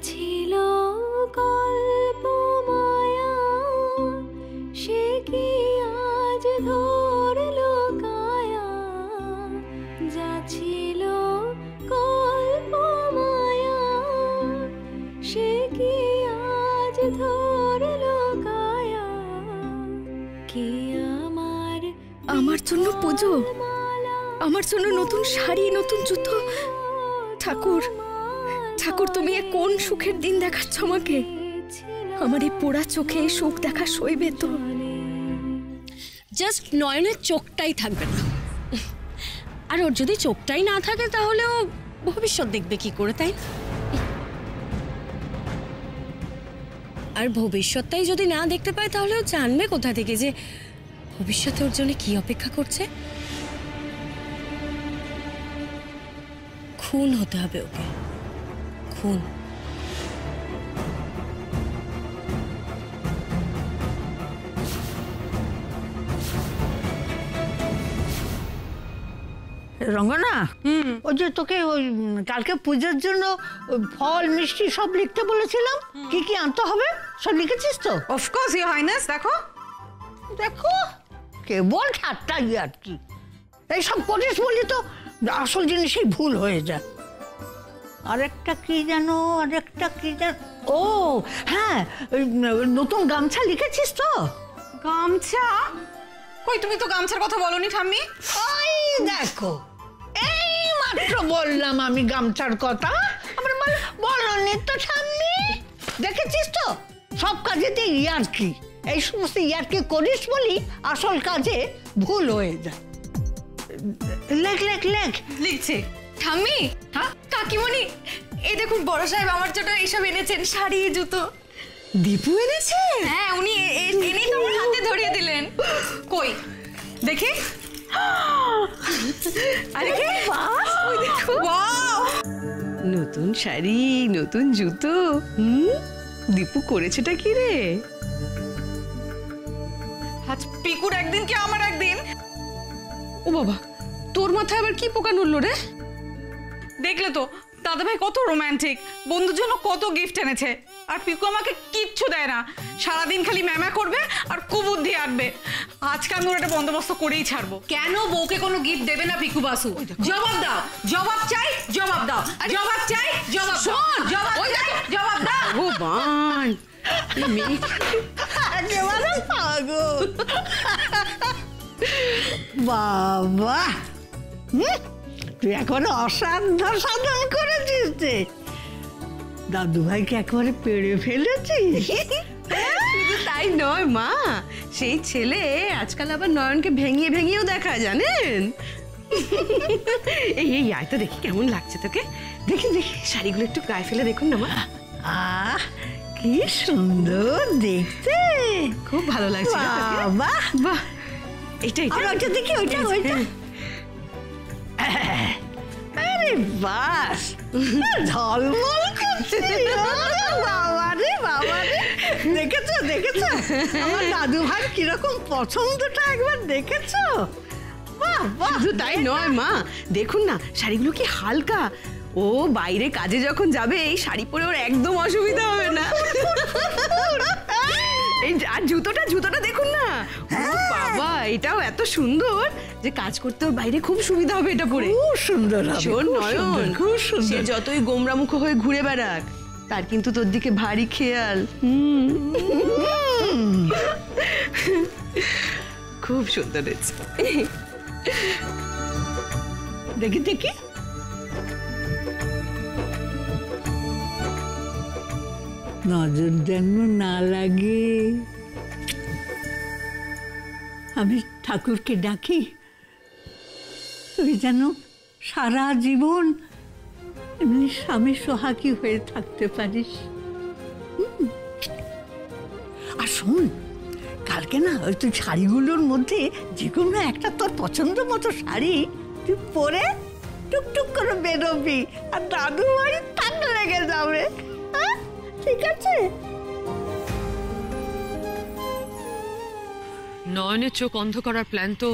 ছিল কল্প মায়া সে কি আজ ধরলো কায়া, যা ছিল কল্প মায়া সে কি আজ ধরলো কায়া। কি আমার জন্য পুজো, আমার জন্য নতুন শাড়ি, নতুন জুতো। ঠাকুর ঠাকুর, তুমি এ কোন সুখের দিন দেখাচ্ছ আমাকে? আমার এই পোড়া চোখে সুখ দেখা সইবে তো? জাস্ট নয়নের চোখটাই থাকবে না, আর ওর যদি চোখটাই না থাকে তাহলে ও ভবিষ্যৎ দেখবে কি করে, তাই? আর ভবিষ্যৎটাই যদি না দেখতে পায় তাহলে ও জানবে কোথা থেকে যে ভবিষ্যতে ওর জন্য কি অপেক্ষা করছে? খুন হতে হবে ওকে, খুন। রঙ্গনা, ওই যে তোকে ওই কালকে পুজোর জন্য ফল মিষ্টি সব লিখতে বলেছিলাম, কি কি আনতে হবে সব লিখেছিস তো? Of course your highness. দেখো দেখো, কেবল ঠাট্টাই আর কি। এইসব করিস বলি তো আসল জিনিসই ভুল হয়ে যায়। আরেকটা কি জানো, ও হ্যাঁ, নতুন গামছা লিখেছিস তো? গামছা? কই, তুমি তো গামছার কথা বলনি ঠাম্মি। ওই দেখো, এই মাত্র বললাম আমি গামছার কথা, আমার বলনি তো ঠাম্মি। দেখেছিস তো, সব কাজেতে ইয়ার্কি, এই সমস্ত ইয়ার্কি করিস বলি আসল কাজে ভুল হয়ে যায়। লেখ লেখ লেখ। লিখছে ঠাম্মি। হ্যাঁ কাকিমণি, এই দেখুন বড় সাহেব আমার জন্য এইসব এনেছেন, শাড়ি জুতো। দীপু এনেছে? হ্যাঁ, উনি এনেই তো আমার হাতে ধরিয়ে দিলেন। কই দেখি। আরে বাহ, ওই দেখো, ওয়াও, নতুন শাড়ি, নতুন জুতো। দীপু করেছেটা কি রে? আজ পিকুর একদিন কি আমার একদিন। ও বাবা, তোর মাথায় আবার কি পোকা নড়লো রে? দেখলে তো দাদা ভাই কত রোমান্টিক, বন্ধুর জন্য কত গিফট এনেছে, আর পিকু আমাকে কিচ্ছু দেয় না, সারাদিন খালি ম্যামা করবে আর কুবুদ্ধি আনবে। আজকে আমি ওর একটা বন্দোবস্ত করেই ছাড়বো। কেন বউকে কোনো গিফট দেবে না পিকু বাসু? জবাব দাও, জবাব চাই, জবাব দাও, জবাব চাই, জবাব শোন, জবাব চাই, জবাব দাও। ভগবান, একেবারে পাগল বাবা, তুই একেবারে অসাধ্য সাধন করেছিস রে। দাদু ভাইকে একেবারে পেড়ে ফেলেছিস। শুধু তাই নয় মা, সেই ছেলে আজকাল আবার নয়নকে ভেঙিয়ে ভেঙিয়েও দেখায়, জানেন? এই এই আয় তো দেখি কেমন লাগছে তোকে। দেখি দেখি শাড়িগুলো একটু গায়ে ফেলে দেখুন না মা। আহ, কি সুন্দর দেখতে, খুব ভালো লাগছে। বাহ বাহ, এইটা ওইটা দেখি, ওইটা ওইটা। আরে বাস, ঝলমল করছে। বাবা রে বাবা রে, দেখেছো দেখেছো আমার দাদু ভাই কিরকম পছন্দটা একবার দেখেছো? বাহ বাহ। শুধু তাই নয় মা, দেখুন না শাড়িগুলো কি হালকা। ও বাইরে কাজে যখন যাবে এই শাড়ি পরে ওর একদম অসুবিধা হবে না। এই আর জুতোটা দেখুন না, বাবা এটাও এত সুন্দর যে কাজ করতে ওর বাইরে খুব সুবিধা হবে এটা পরে। খুব সুন্দর হবে, শোন নয়ন, খুব সুন্দর। সে যতই গোমরামুখ হয়ে ঘুরে বেড়াক, তার কিন্তু তোর দিকে ভারী খেয়াল। খুব সুন্দর হয়েছে। দেখি দেখি, নজর যেন না লাগে। আমি ঠাকুরকে ডাকি তুই যেন সারা জীবন এমনি স্বামী সোহাগী হয়ে থাকতে পারিস। আর শোন, কালকে না ওই তুই শাড়িগুলোর মধ্যে যে কোনো একটা তোর পছন্দ মতো শাড়ি তুই পরে টুকটুক করে বেরোবি, আর দাদু ভাই তাক লেগে যাবে। ঠিক আছে? নয়নের চোখ অন্ধ করার প্ল্যান তো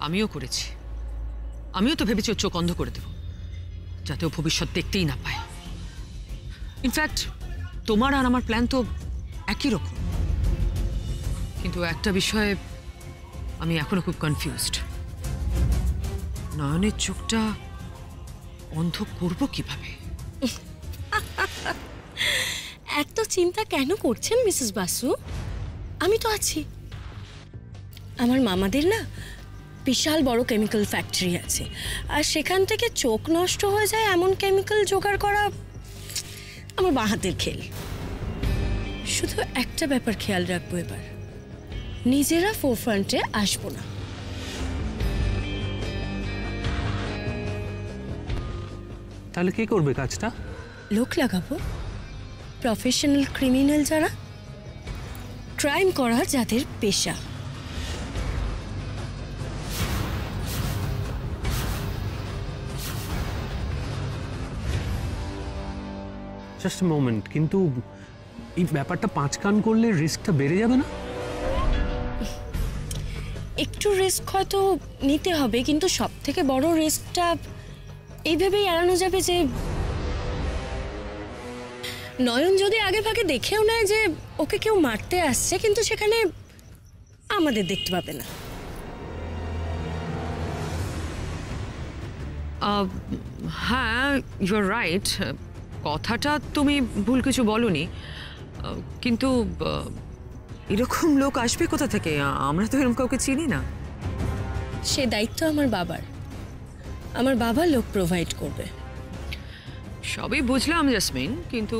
আমিও করেছি। আমিও তো ভেবেছি ওর চোখ অন্ধ করে দেব, যাতে ও ভবিষ্যৎ দেখতেই না পায়। ইনফ্যাক্ট তোমার আর আমার প্ল্যান তো একই রকম, কিন্তু একটা বিষয়ে আমি এখনো খুব কনফিউজড। নয়নের চোখটা অন্ধ করব কিভাবে? এত চিন্তা কেন করছেন মিসেস বাসু? আমি তো আছি। আমার মামাদের না বিশাল বড় কেমিক্যাল ফ্যাক্টরি আছে, আর সেখান থেকে চোখ নষ্ট হয়ে যায় এমন কেমিক্যাল জোগাড় করা আমার বাঁ হাতের খেল। শুধু একটা ব্যাপার খেয়াল রাখবো, এবার নিজেরা ফোরফ্রন্টে আসবো না। তাহলে কে করবে কাজটা? লোক লাগাবো, প্রফেশনাল ক্রিমিনাল যারা, ক্রাইম করা যাদের পেশা। জাস্ট মোমেন্ট, কিন্তু এই ব্যাপারটা 5 কান করলে রিস্কটা বেড়ে যাবে না? একটু রিস্ক হয়তো নিতে হবে, কিন্তু সব থেকে বড় রিস্কটা এইভাবেই এড়ানো যাবে যে নয়ন যদি আগে ভাগে দেখেও নেয় যে ওকে কেউ মারতে আসছে, কিন্তু সেখানে আমাদের দেখতে পাবে না। হ্যাঁ, ইউর রাইট, কথাটা তুমি ভুল কিছু বলনি, কিন্তু এরকম লোক আসবে কোথা থেকে? আমরা তো এরকম কাউকে চিনি না। সে দায়িত্ব আমার বাবার। আমার বাবা লোক প্রোভাইড করবে। সবই বুঝলাম জাসমিন, কিন্তু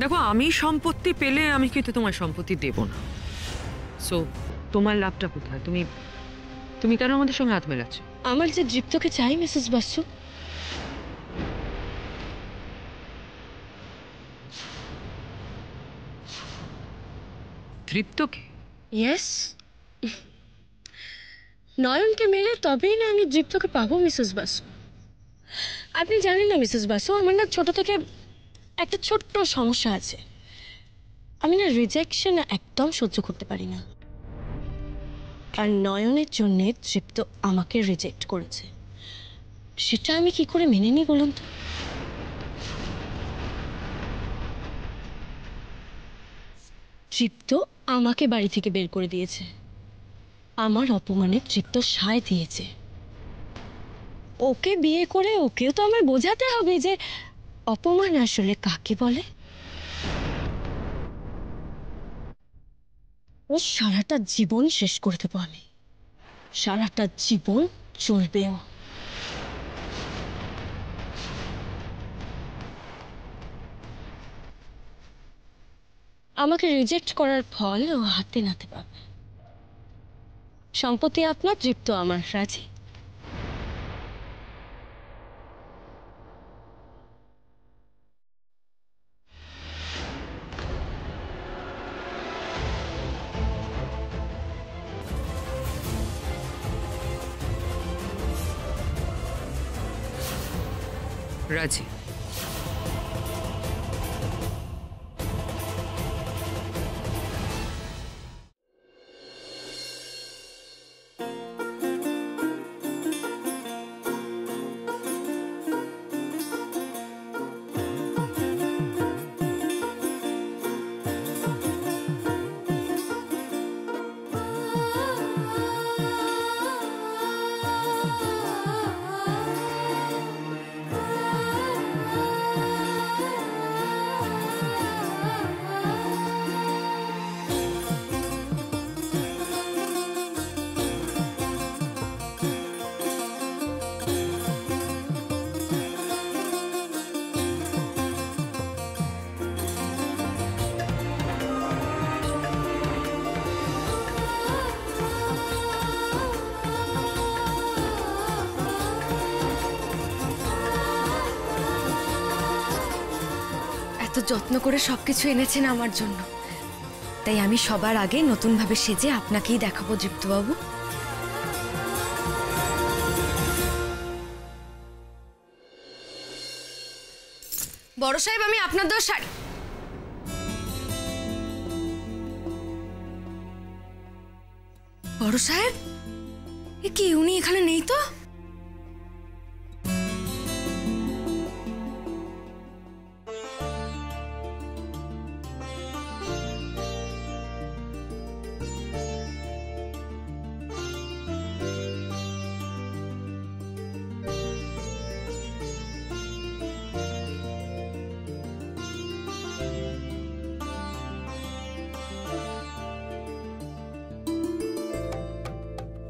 দেখো, আমি সম্পত্তি পেলে আমি কিন্তু তোমার সম্পত্তি দেব না। সো তোমার লাভটা কোথায়? তুমি কেন আমাদের সঙ্গে হাত মেলাচ্ছ? আমার যে দীপ্তকে চাই মিসেস বাসু, তৃপ্তকে? ইয়েস, নয়নকে মেরে তবেই না আমি দীপ্তকে পাবো মিসেস বাসু। আপনি জানেন না মিসেস বাসু, আমার না ছোট থেকে একটা ছোট্ট সমস্যা আছে। আমি না রিজেকশন একদম সহ্য করতে পারি না, আর নয়নের জন্যে দীপ্ত আমাকে রিজেক্ট করেছে। সেটা আমি কি করে মেনে নিই বলুন তো? দীপ্ত আমাকে বাড়ি থেকে বের করে দিয়েছে, আমার অপমানে দীপ্ত সায় দিয়েছে। ওকে বিয়ে করে ওকেও তো আমার বোঝাতে হবে যে অপমান আসলে কাকে বলে। ও সারাটা জীবন শেষ করে দেবো আমি, সারাটা জীবন চলবেও। আমাকে রিজেক্ট করার ফল ও হাতে নাতে পাবে। সম্পত্তি আপনার, দীপ্ত আমার। রাজি? রাজি। যত্ন করে সবকিছু এনেছেন আমার জন্য, তাই আমি সবার আগে নতুনভাবে সেজে আপনাকেই দেখাবো দীপ্তবাবু। বড় সাহেব, আমি আপনার দেওয়া শাড়ি। বড় সাহেব, এ কি, উনি এখানে নেই তো?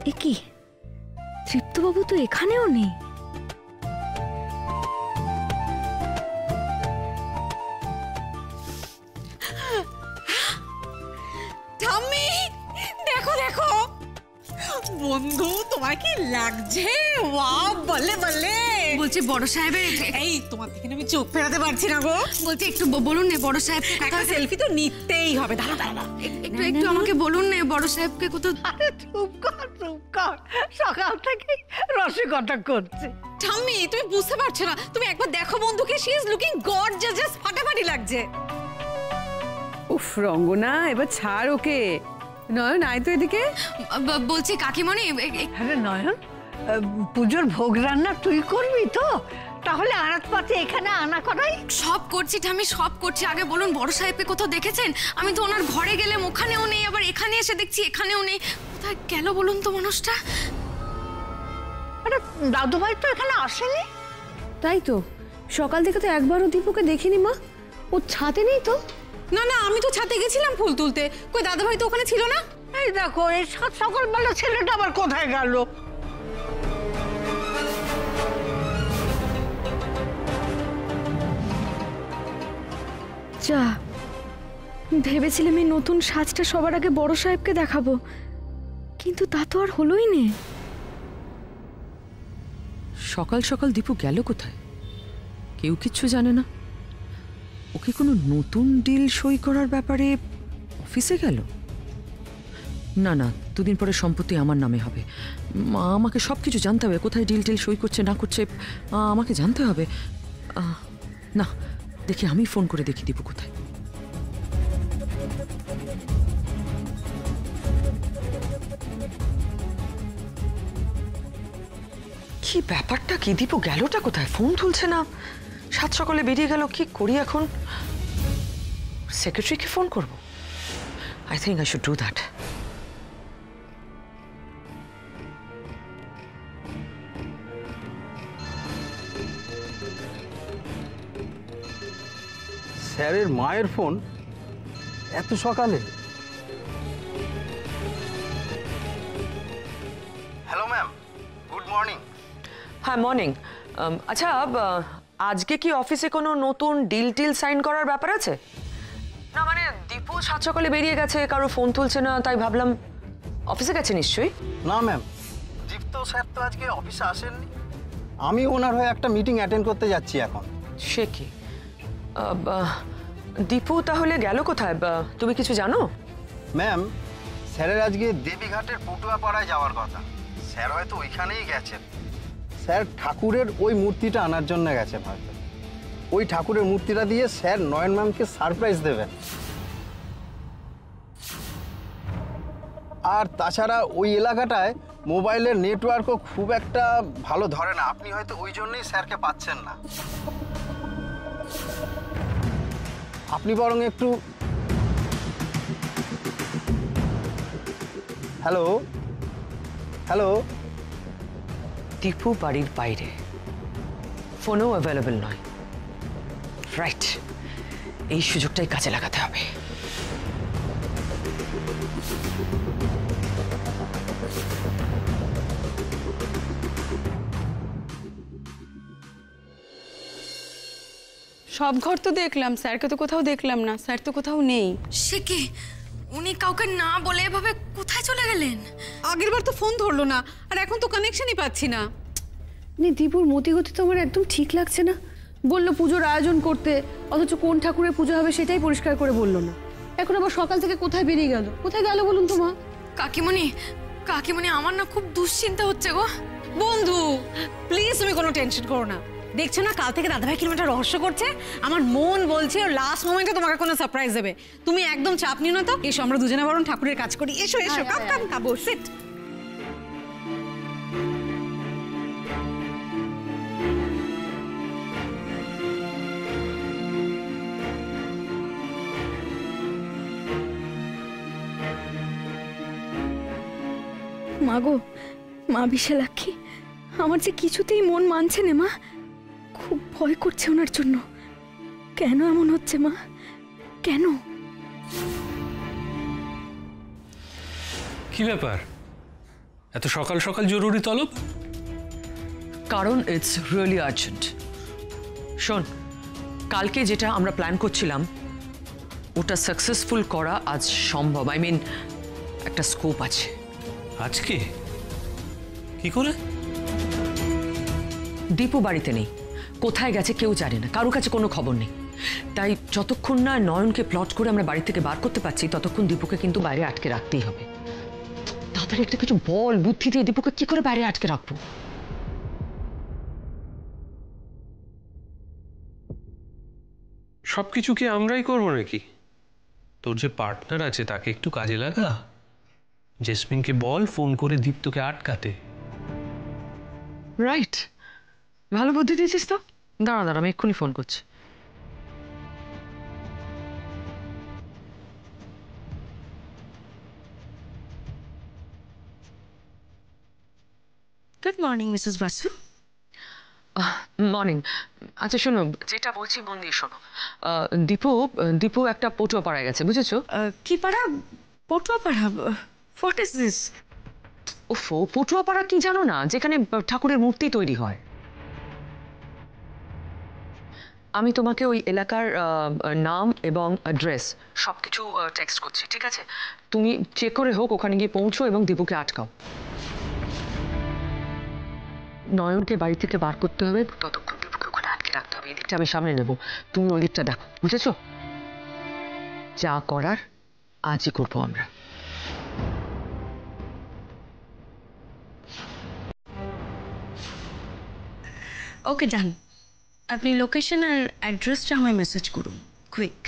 এ কি, তৃপ্তবাবু তো এখানেও নেই। ঠাম্মি দেখো দেখো, বন্ধু তোমার কি লাগছে? ওয়াও, বলে বলে। বলছি বড় সাহেবের এই তোমার থেকে আমি চোখ ফেরাতে পারছি না গো। বলছি একটু বলুন না বড় সাহেব, একটা সেলফি তো নিতেই হবে। দাঁড়া দাঁড়া, একটু একটু আমাকে বলুন না বড় সাহেবকে কোথাও। আরে চুপ কর, সকাল থেকে রসিকতা করছে। ঠাম্মি তুমি বুঝতে পারছো না, তুমি একবার দেখো বন্ধুকে, শি ইজ লুকিং গর্জিয়াস, ফাটাফাটি লাগছে। উফ রঙ্গনা, এবার ছাড় ওকে। নয়ন আয় তো এদিকে। বলছি কাকিমণি আরে নয়ন, পুজোর ভোগ রান্না তুই করবি তো? তাহলে আনাত পাতে এখানে আনা করাই। সব করছি ঠাম্মি, সব করছি। আগে বলুন বড় সাহেবকে কোথাও দেখেছেন? আমি তো ওনার ঘরে গেলাম, ওখানেও নেই, আবার এখানে এসে দেখছি এখানেও নেই। কোথায় গেল বলুন তো মানুষটা? আরে দাদু ভাই তো এখানে আসেনি। তাই তো, সকাল থেকে তো একবারও দীপুকে দেখিনি মা। ও ছাদে নেই তো। না না, আমি তো ছাদে গেছিলাম ফুল তুলতে, কই দাদা ভাই তো ওখানে ছিল না। এই দেখো, এই সকালবেলা ছেলেটা আবার কোথায় গেল? যা, ভেবেছিলাম এই নতুন সাজটা সবার আগে বড় সাহেবকে দেখাবো, কিন্তু তা তো আর হলোই না। সকাল সকাল দীপু গেল কোথায়? কেউ কিচ্ছু জানে না। ওকে কোনো নতুন ডিল সই করার ব্যাপারে অফিসে গেল? না না, দুদিন পরে সম্পত্তি আমার নামে হবে। আমাকে সব কিছু জানতে হবে, কোথায় ডিল টিল সই করছে না করছে আমাকে জানতে হবে। না, দেখি আমি ফোন করে দেখি দীপু কোথায়। কি ব্যাপারটা কি? দীপু গেলটা কোথায়? ফোন তুলছে না, সাত সকালে বেরিয়ে গেল। কি করি এখন? সেক্রেটারিকে ফোন করব? I think I should do that. স্যারের মায়ের ফোন এত সকালে? Hello ma'am, good morning. হ্যাঁ মর্নিং। আচ্ছা, আজকে কি অফিসে কোনো নতুন ডিল টিল সাইন করার ব্যাপার আছে? না মানে দীপু সাত সকালে বেরিয়ে গেছে, কারো ফোন তুলছে না, তাই ভাবলাম অফিসে গেছে নিশ্চয়ই। না ম্যাম, দীপ্ত স্যার তো আজকে অফিসে আসেননি। আমি ওনার হয়ে একটা মিটিং অ্যাটেন্ড করতে যাচ্ছি এখন। সে কি? দীপু তাহলে গেল কোথায়? তুমি কিছু জানো? ম্যাম, স্যারের আজকে দেবীঘাটের পটুয়া পাড়ায় যাওয়ার কথা। স্যার হয়তো ওইখানেই গেছেন। স্যার ঠাকুরের ওই মূর্তিটা আনার জন্য গেছেন হয়তো। ওই ঠাকুরের মূর্তিটা দিয়ে স্যার নয়ন ম্যামকে সারপ্রাইজ দেবেন। আর তাছাড়া ওই এলাকাটায় মোবাইলের নেটওয়ার্কও খুব একটা ভালো ধরে না। আপনি হয়তো ওই জন্যই স্যারকে পাচ্ছেন না। আপনি বরং একটু... হ্যালো হ্যালো। দীপু বাড়ির বাইরে, ফোনও অ্যাভেলেবল নয়। রাইট, এই সুযোগটাই কাজে লাগাতে হবে। সব ঘর তো দেখলাম, স্যারকে তো কোথাও দেখলাম না। স্যার তো কোথাও নেই। সে কি, উনি কাউকে না বলে এভাবে কোথায় চলে গেলেন? আগের বার তো ফোন ধরলো না, আর এখন তো কানেকশনই পাচ্ছি না। দীপুর মতিগতি তো আমার একদম ঠিক লাগছে না। বললো পুজোর আয়োজন করতে, অথচ কোন ঠাকুরের পুজো হবে সেটাই পরিষ্কার করে বললো না। এখন আবার সকাল থেকে কোথায় বেরিয়ে গেল? কোথায় গেল বলুন তো মা? কাকিমণি, কাকিমণি আমার না খুব দুশ্চিন্তা হচ্ছে গো। বন্ধু প্লিজ তুমি কোনো টেনশন করো না। দেখছো না কাল থেকে দাদাভাই কিরকম একটা রহস্য করছে। আমার মন বলছে লাস্ট মোমেন্টে তোমাকে কোনো সারপ্রাইজ দেবে। তুমি একদম চাপ নিও না তো। এসো আমরা দুজনে বরং ঠাকুরের কাজ করি। এসো এসো, কাম কাম কাম, সিট। মা গো, মা বিশালাক্ষী, আমার যে কিছুতেই মন মানছে না মা। খুব ভয় করছে ওনার জন্য। কেন এমন হচ্ছে মা? কেন? কি ব্যাপার? এত সকাল সকাল জরুরি তলব? কারণ ইটস রিয়েলি আর্জেন্ট। শোন, কালকে যেটা আমরা প্ল্যান করছিলাম ওটা সাকসেসফুল করা আজ সম্ভব। আই মিন একটা স্কোপ আছে। আজকে কি করে? দীপু বাড়িতে নেই, কোথায় গেছে কেউ জানে না, কারোর কাছে কোনো খবর নেই। তাই যতক্ষণ না নয়নকে প্লট করে আমরা বাড়ি থেকে বার করতে পারছি ততক্ষণ দীপুকে কিন্তু বাইরে আটকে রাখতেই হবে। তাড়াতাড়ি একটা কিছু বল, বুদ্ধি দিয়ে দীপুকে কি করে বাইরে আটকে রাখবো? সবকিছু কি আমরাই করবো নাকি? তোর যে পার্টনার আছে তাকে একটু কাজে লাগা। জেসমিনকে বল ফোন করে দীপ্তকে আটকাতে। রাইট, ভালো বুদ্ধি দিয়েছিস তো। দাঁড়া দাঁড়া, আমি এক্ষুনি ফোন করছি। Good morning Mrs Basu. Morning. আচ্ছা শোনো, যেটা বলছি মন দিয়ে শোনো। দীপু একটা পটুয়া পাড়ায় গেছে, বুঝেছো? কি পাড়া? পটুয়া পাড়া? What is this? ওফো, পটুয়া পাড়া কি জানো না? যেখানে ঠাকুরের মূর্তি তৈরি হয়। আমি তোমাকে ওই এলাকার নাম এবং অ্যাড্রেস সবকিছু টেক্সট করছি, ঠিক আছে? তুমি চেক করে হোক ওখানে গিয়ে পৌঁছো এবং দীপুকে আটকাও। নয়নকে বাড়ি থেকে বার করতে হবে, ততক্ষণ দীপুকে ওখানে আটকে রাখতে হবে। এদিকটা আমি সামনে নেবো, তুমি ওই দিকটা দেখো, বুঝেছো? যা করার আজই করবো আমরা। ওকে ডান। আপনি লোকেশন আর অ্যাড্রেসটা আমায় মেসেজ করুন, কুইক।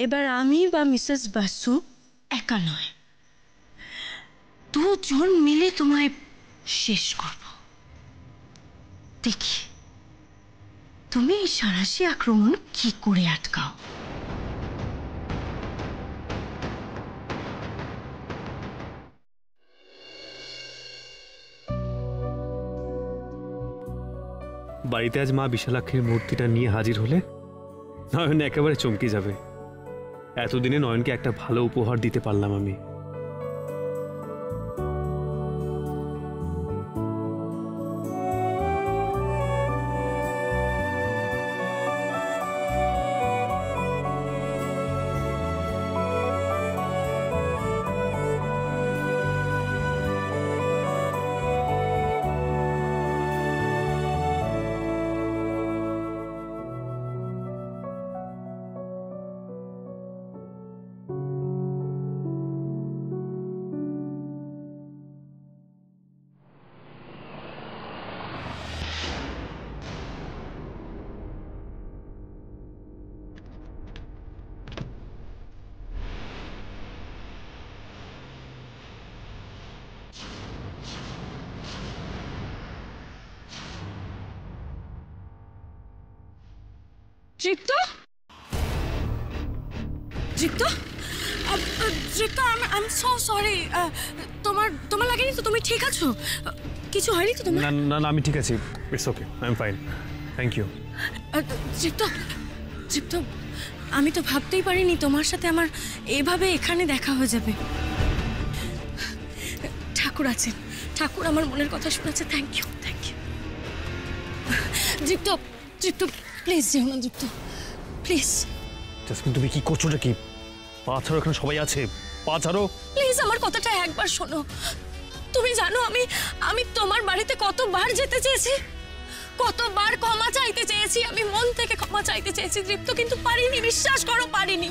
এবার আমি বা মিসেস বাসু একা নয়, দুজন মিলে তোমায় শেষ করব। দেখি তুমি এই সাঁড়াশি আক্রমণ কি করে আটকাও। বাড়িতে আজ মা বিশালাক্ষীর মূর্তিটা নিয়ে হাজির হলে নয়ন একেবারে চমকে যাবে। এতদিনে নয়নকে একটা ভালো উপহার দিতে পারলাম আমি। জিপ্ত, জিপ্ত, জিপ্ত, আই এম সো সরি। তোমার লাগেনি তো? তুমি ঠিক আছো? কিছু হয়নি তো তোমার? না না না, আমি ঠিক আছি। It's okay, I am fine, thank you. জিপ্ত, জিপ্ত, আমি তো ভাবতেই পারিনি তোমার সাথে আমার এভাবে এখানে দেখা হয়ে যাবে। ঠাকুর আছেন, ঠাকুর আমার মনের কথা শুনেছে। Thank you, thank you. জিপ্ত, জিপ্ত, প্লিজ যেও না জিপ্ত, প্লিজ। জাসমিন, তুমি কি করছো? কি পা ছাড়ো, এখানে সবাই আছে, পা ছাড়ো প্লিজ। আমার কথাটা একবার শোনো। তুমি জানো আমি তোমার বাড়িতে কতবার যেতে চেয়েছি, কতবার ক্ষমা চাইতে চেয়েছি, আমি মন থেকে ক্ষমা চাইতে চেয়েছি দীপ্ত, কিন্তু পারিনি। বিশ্বাস করো, পারিনি।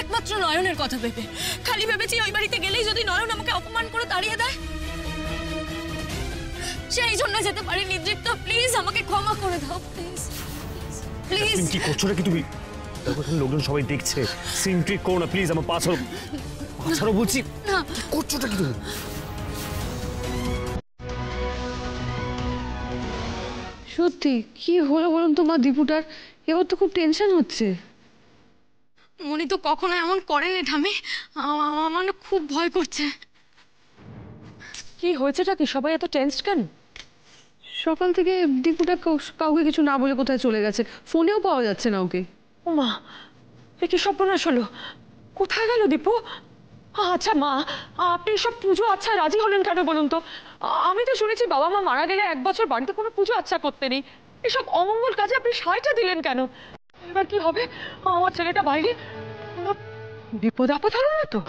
একমাত্র নয়নের কথা ভেবে, খালি ভেবেছি ওই বাড়িতে গেলেই যদি নয়ন আমাকে অপমান করে তাড়িয়ে দেয়, সেই জন্য যেতে পারিনি। দীপ্ত প্লিজ আমাকে ক্ষমা করে দাও, প্লিজ প্লিজ। কি করছো নাকি তুমি? দেখো এখানে লোকজন সবাই দেখছে, সিন ট্রিক করো না প্লিজ। আমার পা ছাড়ো, পা ছাড়ো বলছি। না, কি করছোটা কি তুমি? সত্যি কি হলো বলুন তো মা দীপুটার? এবার তো খুব টেনশন হচ্ছে। মনি তো কখনো এমন করেনি ঠামি, আমার খুব ভয় করছে। কি হয়েছেটা কি? সবাই এত টেন্সড কেন? সকাল থেকে দীপুটা কাউকে কিছু না বলে কোথায় চলে গেছে, ফোনেও পাওয়া যাচ্ছে না ওকে। ওমা, এ কি সর্বনাশ হলো! কোথায় গেল দীপু? আচ্ছা মা, আপনি সব পুজো আচ্ছা রাজি হলেন কেন বলুন তো? আমি তো শুনেছি বাবা মা মারা গেলে 1 বছর বাড়িতে কোনো পুজো আচ্ছা করতে নেই। এসব অমঙ্গল কাজে আপনি সাহায্য দিলেন কেন? এবার কি হবে? আমার ছেলেটা বাইরে বিপদ আপদ হলো না তো?